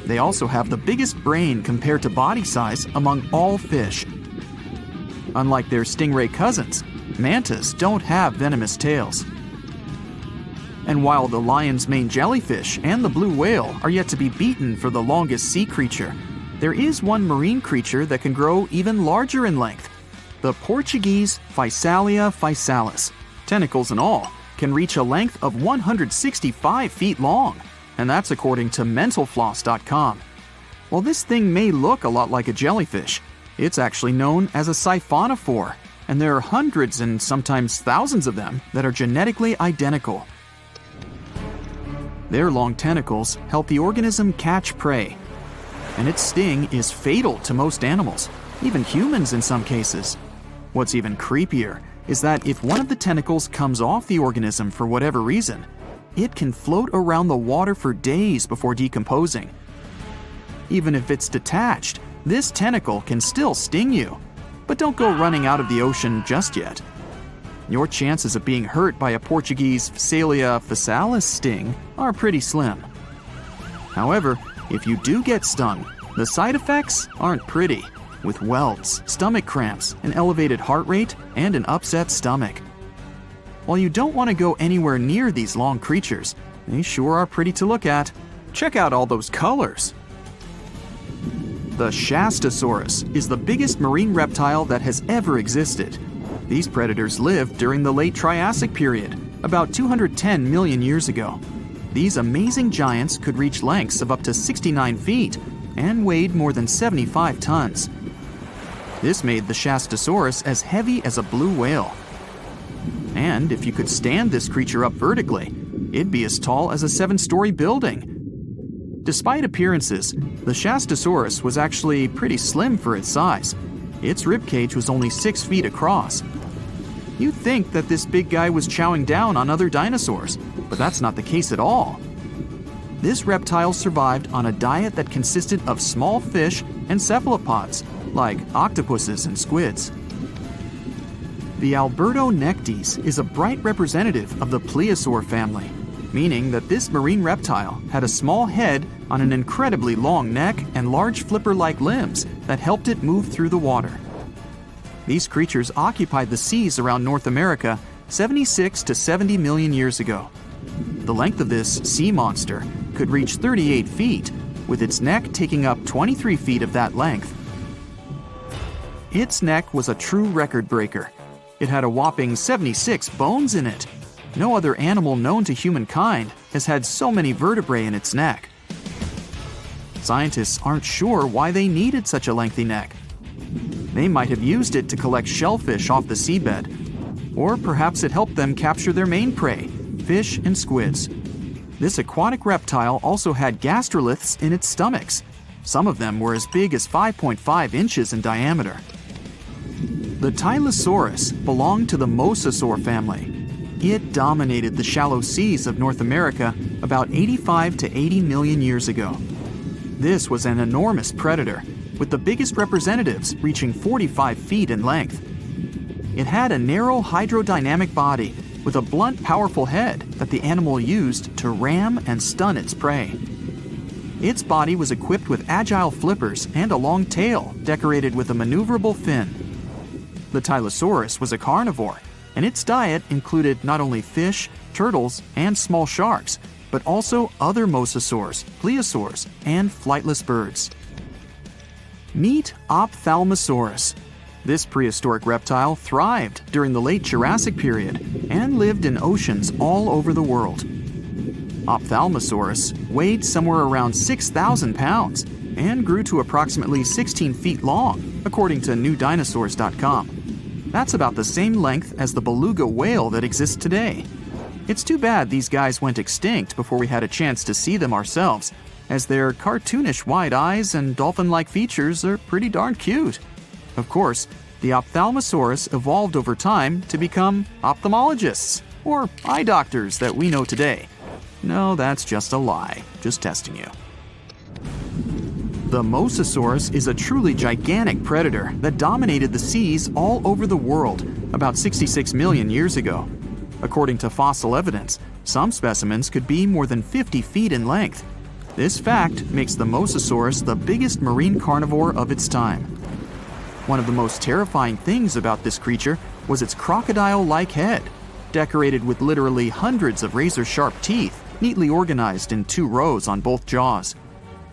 They also have the biggest brain compared to body size among all fish. Unlike their stingray cousins, mantas don't have venomous tails. And while the lion's mane jellyfish and the blue whale are yet to be beaten for the longest sea creature, there is one marine creature that can grow even larger in length. The Portuguese Physalia physalis, tentacles and all, can reach a length of 165 feet long, and that's according to mentalfloss.com. While this thing may look a lot like a jellyfish, it's actually known as a siphonophore, and there are hundreds and sometimes thousands of them that are genetically identical. Their long tentacles help the organism catch prey, and its sting is fatal to most animals, even humans in some cases. What's even creepier is that if one of the tentacles comes off the organism for whatever reason, it can float around the water for days before decomposing. Even if it's detached, this tentacle can still sting you. But don't go running out of the ocean just yet. Your chances of being hurt by a Portuguese Physalia physalis sting are pretty slim. However, if you do get stung, the side effects aren't pretty, with welts, stomach cramps, an elevated heart rate, and an upset stomach. While you don't want to go anywhere near these long creatures, they sure are pretty to look at. Check out all those colors. The Shastasaurus is the biggest marine reptile that has ever existed. These predators lived during the late Triassic period, about 210 million years ago. These amazing giants could reach lengths of up to 69 feet and weighed more than 75 tons. This made the Shastasaurus as heavy as a blue whale. And if you could stand this creature up vertically, it'd be as tall as a 7-story building. Despite appearances, the Shastasaurus was actually pretty slim for its size. Its ribcage was only 6 feet across. You'd think that this big guy was chowing down on other dinosaurs, but that's not the case at all. This reptile survived on a diet that consisted of small fish and cephalopods, like octopuses and squids. The Albertonectes is a bright representative of the plesiosaur family, meaning that this marine reptile had a small head on an incredibly long neck and large flipper-like limbs that helped it move through the water. These creatures occupied the seas around North America 76 to 70 million years ago. The length of this sea monster could reach 38 feet, with its neck taking up 23 feet of that length. Its neck was a true record breaker. It had a whopping 76 bones in it. No other animal known to humankind has had so many vertebrae in its neck. Scientists aren't sure why they needed such a lengthy neck. They might have used it to collect shellfish off the seabed, or perhaps it helped them capture their main prey, fish and squids. This aquatic reptile also had gastroliths in its stomachs. Some of them were as big as 5.5 inches in diameter. The Tylosaurus belonged to the mosasaur family. It dominated the shallow seas of North America about 85 to 80 million years ago. This was an enormous predator, with the biggest representatives reaching 45 feet in length. It had a narrow hydrodynamic body with a blunt, powerful head that the animal used to ram and stun its prey. Its body was equipped with agile flippers and a long tail decorated with a maneuverable fin. The Tylosaurus was a carnivore, and its diet included not only fish, turtles, and small sharks, but also other mosasaurs, plesiosaurs, and flightless birds. Meet Ophthalmosaurus. This prehistoric reptile thrived during the late Jurassic period and lived in oceans all over the world. Ophthalmosaurus weighed somewhere around 6,000 pounds and grew to approximately 16 feet long, according to newdinosaurs.com. That's about the same length as the beluga whale that exists today. It's too bad these guys went extinct before we had a chance to see them ourselves, as their cartoonish wide eyes and dolphin-like features are pretty darn cute. Of course, the Ophthalmosaurus evolved over time to become ophthalmologists, or eye doctors that we know today. No, that's just a lie. Just testing you. The Mosasaurus is a truly gigantic predator that dominated the seas all over the world, about 66 million years ago. According to fossil evidence, some specimens could be more than 50 feet in length. This fact makes the Mosasaurus the biggest marine carnivore of its time. One of the most terrifying things about this creature was its crocodile-like head, decorated with literally hundreds of razor-sharp teeth, neatly organized in 2 rows on both jaws.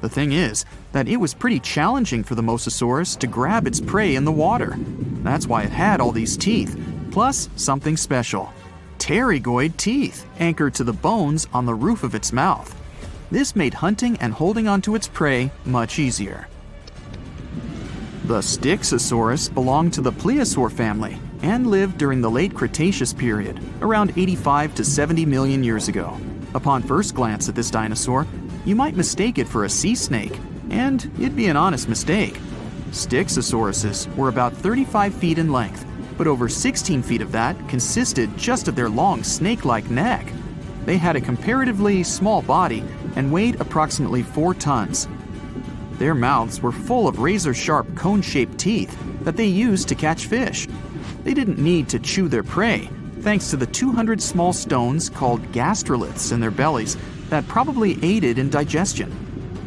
The thing is that it was pretty challenging for the Mosasaurus to grab its prey in the water. That's why it had all these teeth, plus something special: pterygoid teeth anchored to the bones on the roof of its mouth. This made hunting and holding onto its prey much easier. The Styxosaurus belonged to the plesiosaur family and lived during the late Cretaceous period, around 85 to 70 million years ago. Upon first glance at this dinosaur, you might mistake it for a sea snake, and it'd be an honest mistake. Styxosauruses were about 35 feet in length, but over 16 feet of that consisted just of their long snake-like neck. They had a comparatively small body and weighed approximately 4 tons. Their mouths were full of razor-sharp cone-shaped teeth that they used to catch fish. They didn't need to chew their prey, thanks to the 200 small stones called gastroliths in their bellies that probably aided in digestion.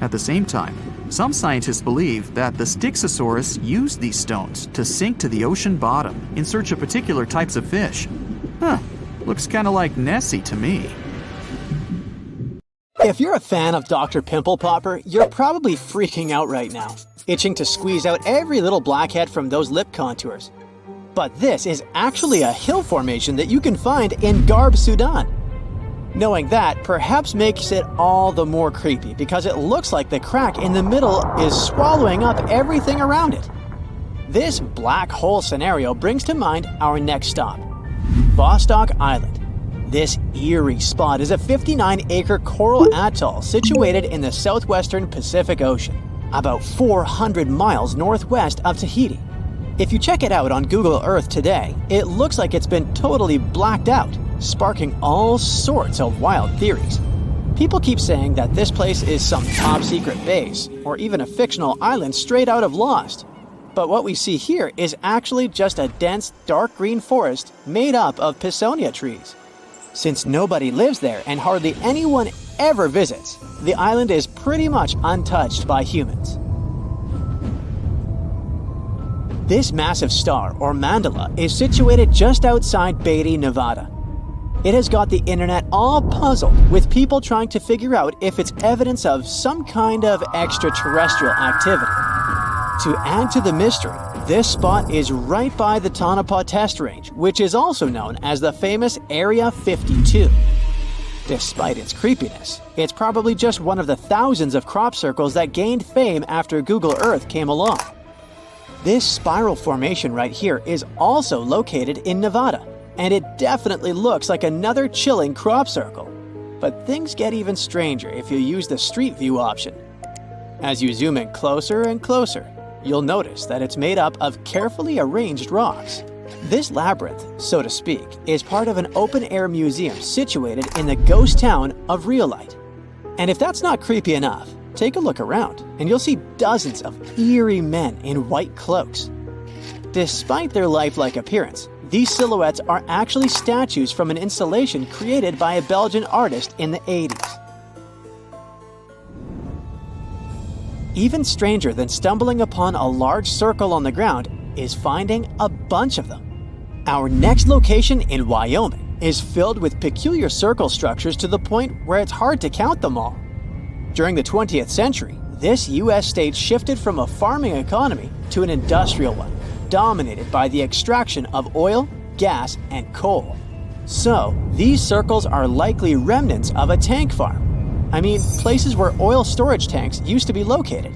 At the same time, some scientists believe that the Styxosaurus used these stones to sink to the ocean bottom in search of particular types of fish. Looks kinda like Nessie to me. If you're a fan of Dr. Pimple Popper, you're probably freaking out right now, itching to squeeze out every little blackhead from those lip contours. But this is actually a hill formation that you can find in Garb, Sudan. Knowing that perhaps makes it all the more creepy because it looks like the crack in the middle is swallowing up everything around it. This black hole scenario brings to mind our next stop, Vostok Island. This eerie spot is a 59-acre coral atoll situated in the southwestern Pacific Ocean, about 400 miles northwest of Tahiti. If you check it out on Google Earth today, it looks like it's been totally blacked out, sparking all sorts of wild theories. People keep saying that this place is some top-secret base, or even a fictional island straight out of Lost. But what we see here is actually just a dense, dark green forest made up of Pisonia trees. Since nobody lives there and hardly anyone ever visits, the island is pretty much untouched by humans. This massive star, or mandala, is situated just outside Beatty, Nevada. It has got the internet all puzzled, with people trying to figure out if it's evidence of some kind of extraterrestrial activity. To add to the mystery, this spot is right by the Tonopah Test Range, which is also known as the famous Area 52. Despite its creepiness, it's probably just one of the thousands of crop circles that gained fame after Google Earth came along. This spiral formation right here is also located in Nevada, and it definitely looks like another chilling crop circle. But things get even stranger if you use the street view option. As you zoom in closer and closer, you'll notice that it's made up of carefully arranged rocks. This labyrinth, so to speak, is part of an open-air museum situated in the ghost town of Rhyolite. And if that's not creepy enough, take a look around and you'll see dozens of eerie men in white cloaks. Despite their lifelike appearance, these silhouettes are actually statues from an installation created by a Belgian artist in the 80s. Even stranger than stumbling upon a large circle on the ground is finding a bunch of them. Our next location in Wyoming is filled with peculiar circle structures to the point where it's hard to count them all. During the 20th century, this U.S. state shifted from a farming economy to an industrial one, dominated by the extraction of oil, gas, and coal. So, these circles are likely remnants of a tank farm. I mean, places where oil storage tanks used to be located.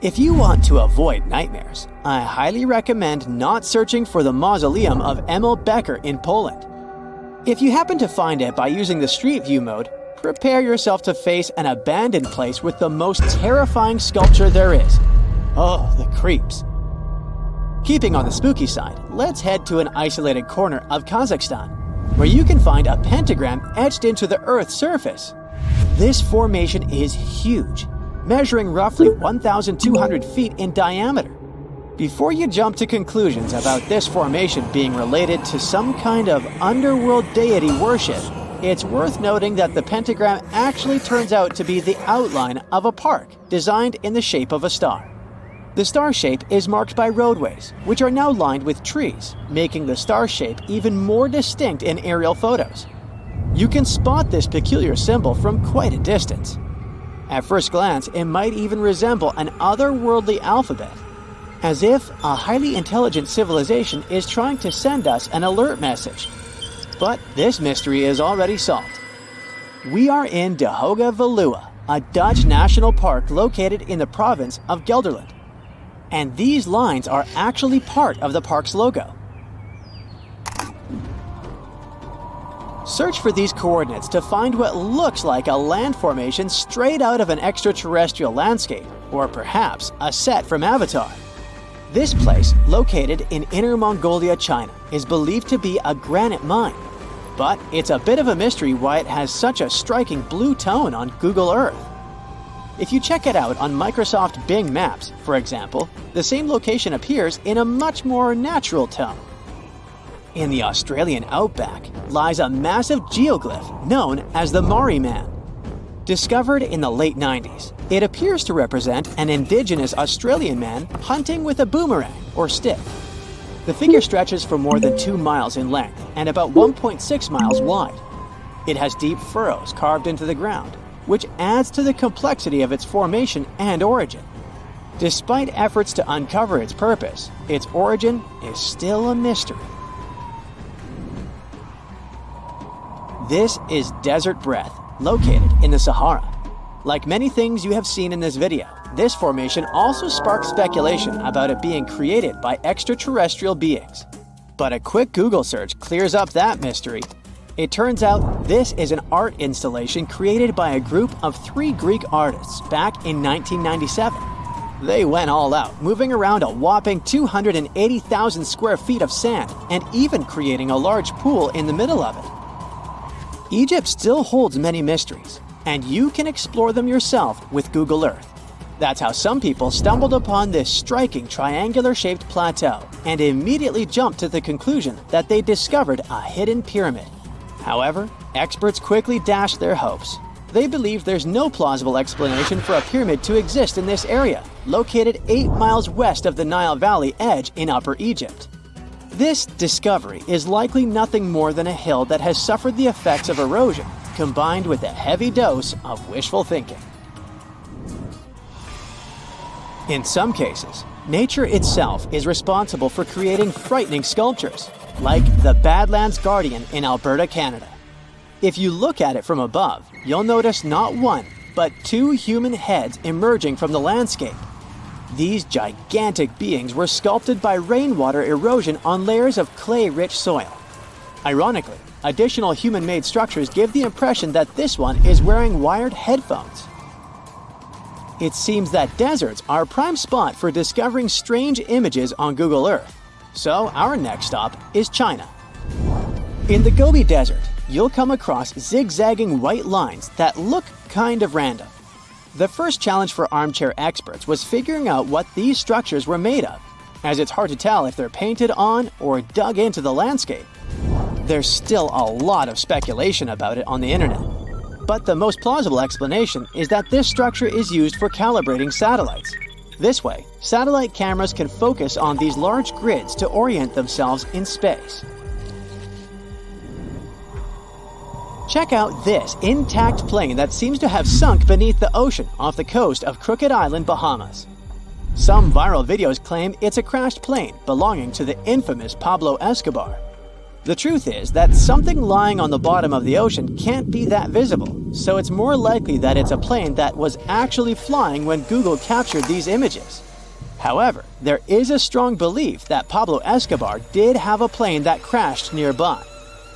If you want to avoid nightmares, I highly recommend not searching for the mausoleum of Emil Becker in Poland. If you happen to find it by using the Street View mode, prepare yourself to face an abandoned place with the most terrifying sculpture there is. Oh, the creeps. Keeping on the spooky side, let's head to an isolated corner of Kazakhstan, where you can find a pentagram etched into the Earth's surface. This formation is huge, measuring roughly 1,200 feet in diameter. Before you jump to conclusions about this formation being related to some kind of underworld deity worship, it's worth noting that the pentagram actually turns out to be the outline of a park designed in the shape of a star. The star shape is marked by roadways, which are now lined with trees, making the star shape even more distinct in aerial photos. You can spot this peculiar symbol from quite a distance. At first glance, it might even resemble an otherworldly alphabet, as if a highly intelligent civilization is trying to send us an alert message. But this mystery is already solved. We are in De Hoge Veluwe, a Dutch national park located in the province of Gelderland. And these lines are actually part of the park's logo. Search for these coordinates to find what looks like a land formation straight out of an extraterrestrial landscape, or perhaps a set from Avatar. This place, located in Inner Mongolia, China, is believed to be a granite mine. But it's a bit of a mystery why it has such a striking blue tone on Google Earth. If you check it out on Microsoft Bing Maps, for example, the same location appears in a much more natural tone. In the Australian outback lies a massive geoglyph known as the Maori Man. Discovered in the late 90s, it appears to represent an indigenous Australian man hunting with a boomerang or stick. The figure stretches for more than 2 miles in length and about 1.6 miles wide. It has deep furrows carved into the ground, which adds to the complexity of its formation and origin. Despite efforts to uncover its purpose, its origin is still a mystery. This is Desert Breath, located in the Sahara. Like many things you have seen in this video, this formation also sparks speculation about it being created by extraterrestrial beings. But a quick Google search clears up that mystery. It turns out this is an art installation created by a group of 3 Greek artists back in 1997. They went all out, moving around a whopping 280,000 square feet of sand and even creating a large pool in the middle of it. Egypt still holds many mysteries, and you can explore them yourself with Google Earth. That's how some people stumbled upon this striking triangular-shaped plateau and immediately jumped to the conclusion that they discovered a hidden pyramid. However, experts quickly dashed their hopes. They believe there's no plausible explanation for a pyramid to exist in this area, located 8 miles west of the Nile Valley edge in Upper Egypt. This discovery is likely nothing more than a hill that has suffered the effects of erosion, combined with a heavy dose of wishful thinking. In some cases, nature itself is responsible for creating frightening sculptures, like the Badlands Guardian in Alberta, Canada. If you look at it from above, you'll notice not 1, but 2 human heads emerging from the landscape. These gigantic beings were sculpted by rainwater erosion on layers of clay-rich soil. Ironically, additional human-made structures give the impression that this one is wearing wired headphones. It seems that deserts are a prime spot for discovering strange images on Google Earth. So our next stop is China. In the Gobi Desert, you'll come across zigzagging white lines that look kind of random. The first challenge for armchair experts was figuring out what these structures were made of, as it's hard to tell if they're painted on or dug into the landscape. There's still a lot of speculation about it on the internet. But the most plausible explanation is that this structure is used for calibrating satellites. This way, satellite cameras can focus on these large grids to orient themselves in space. Check out this intact plane that seems to have sunk beneath the ocean off the coast of Crooked Island, Bahamas. Some viral videos claim it's a crashed plane belonging to the infamous Pablo Escobar. The truth is that something lying on the bottom of the ocean can't be that visible, so it's more likely that it's a plane that was actually flying when Google captured these images. However, there is a strong belief that Pablo Escobar did have a plane that crashed nearby,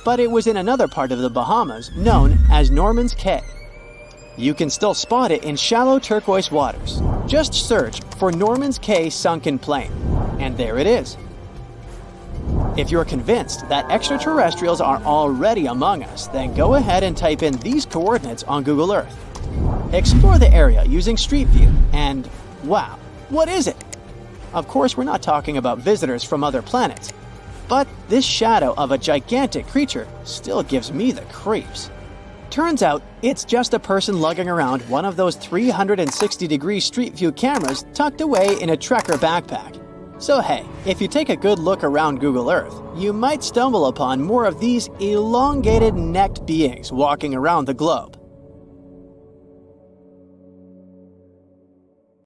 but it was in another part of the Bahamas known as Norman's Cay. You can still spot it in shallow turquoise waters. Just search for Norman's Cay sunken plane, and there it is. If you're convinced that extraterrestrials are already among us, then go ahead and type in these coordinates on Google Earth. Explore the area using Street View, and wow, what is it? Of course, we're not talking about visitors from other planets. But this shadow of a gigantic creature still gives me the creeps. Turns out, it's just a person lugging around one of those 360-degree street view cameras tucked away in a trekker backpack. So hey, if you take a good look around Google Earth, you might stumble upon more of these elongated necked beings walking around the globe.